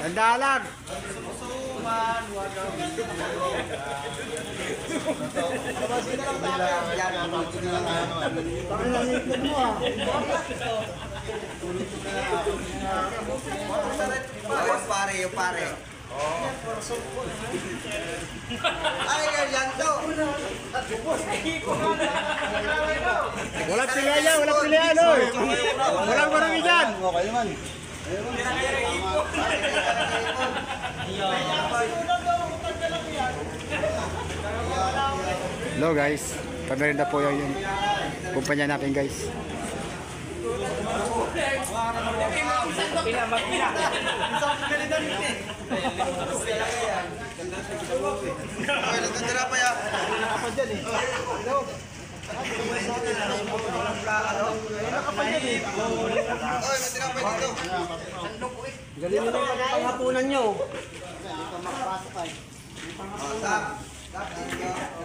Dandalan. Yung pare. Ay, yan to. Walang pilihan, walang pilihan, oy. Walang marami dyan. Okay naman. Hello guys, pamerinda po yung kumpanya natin guys. Nagkandara pa yan. Galing mo na panghapunan nyo. Stop.